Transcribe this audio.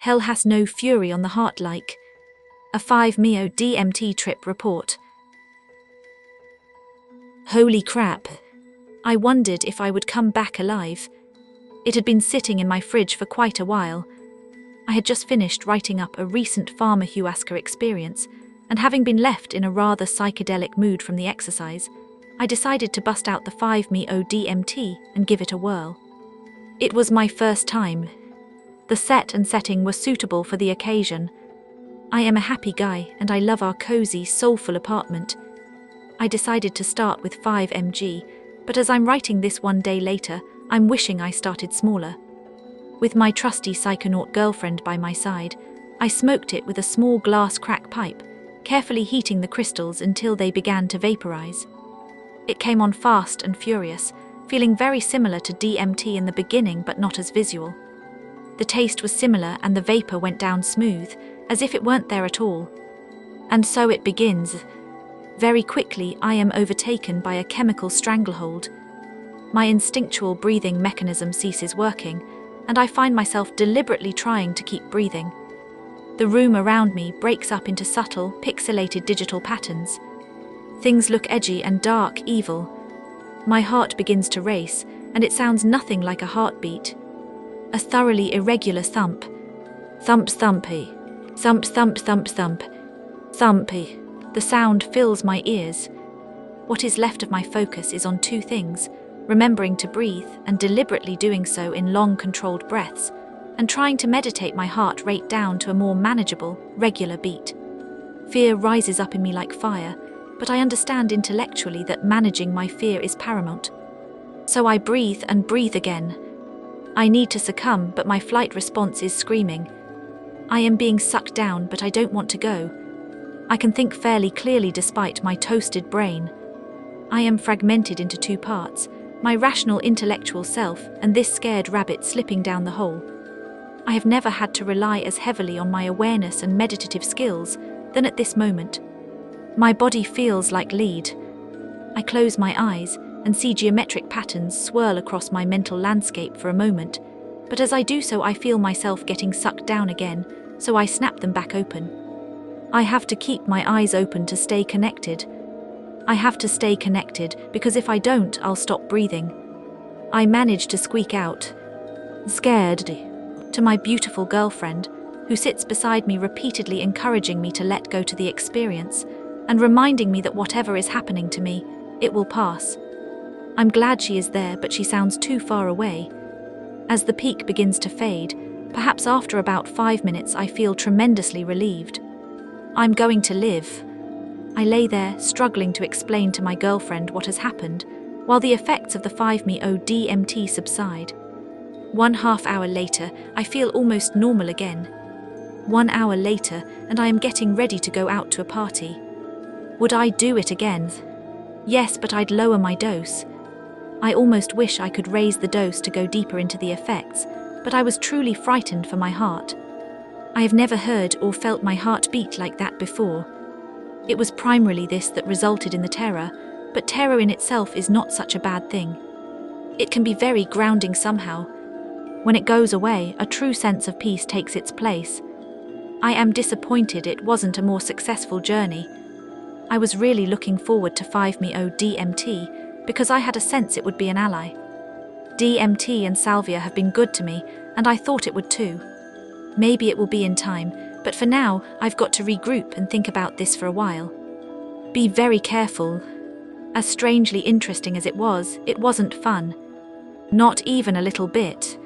Hell has no fury on the heart like a 5-meo DMT trip report. Holy crap. I wondered if I would come back alive. It had been sitting in my fridge for quite a while. I had just finished writing up a recent ayahuasca experience, and having been left in a rather psychedelic mood from the exercise, I decided to bust out the 5-meo DMT and give it a whirl. It was my first time. The set and setting were suitable for the occasion. I am a happy guy and I love our cozy, soulful apartment. I decided to start with 5 mg, but as I'm writing this one day later, I'm wishing I started smaller. With my trusty psychonaut girlfriend by my side, I smoked it with a small glass crack pipe, carefully heating the crystals until they began to vaporize. It came on fast and furious, feeling very similar to DMT in the beginning but not as visual. The taste was similar and the vapor went down smooth, as if it weren't there at all. And so it begins. Very quickly I am overtaken by a chemical stranglehold. My instinctual breathing mechanism ceases working, and I find myself deliberately trying to keep breathing. The room around me breaks up into subtle, pixelated digital patterns. Things look edgy and dark, evil. My heart begins to race, and it sounds nothing like a heartbeat. A thoroughly irregular thump. Thump-thumpy. Thump-thump-thump-thump. Thumpy. The sound fills my ears. What is left of my focus is on two things: remembering to breathe and deliberately doing so in long, controlled breaths, and trying to meditate my heart rate down to a more manageable, regular beat. Fear rises up in me like fire, but I understand intellectually that managing my fear is paramount. So I breathe and breathe again. I need to succumb, but my flight response is screaming. I am being sucked down, but I don't want to go. I can think fairly clearly despite my toasted brain. I am fragmented into two parts, my rational intellectual self and this scared rabbit slipping down the hole. I have never had to rely as heavily on my awareness and meditative skills than at this moment. My body feels like lead. I close my eyes and see geometric patterns swirl across my mental landscape for a moment, but as I do so I feel myself getting sucked down again, so I snap them back open. I have to keep my eyes open to stay connected. I have to stay connected because if I don't, I'll stop breathing. I manage to squeak out, "Scared," to my beautiful girlfriend, who sits beside me repeatedly encouraging me to let go to the experience and reminding me that whatever is happening to me, it will pass. I'm glad she is there, but she sounds too far away. As the peak begins to fade, perhaps after about 5 minutes, I feel tremendously relieved. I'm going to live. I lay there, struggling to explain to my girlfriend what has happened, while the effects of the 5-meo DMT subside. 1/2 hour later, I feel almost normal again. 1 hour later, and I am getting ready to go out to a party. Would I do it again? Yes, but I'd lower my dose. I almost wish I could raise the dose to go deeper into the effects, but I was truly frightened for my heart. I have never heard or felt my heart beat like that before. It was primarily this that resulted in the terror, but terror in itself is not such a bad thing. It can be very grounding somehow. When it goes away, a true sense of peace takes its place. I am disappointed it wasn't a more successful journey. I was really looking forward to 5-meo DMT because I had a sense it would be an ally. DMT and salvia have been good to me, and I thought it would too. Maybe it will be in time, but for now, I've got to regroup and think about this for a while. Be very careful. As strangely interesting as it wasn't fun. Not even a little bit.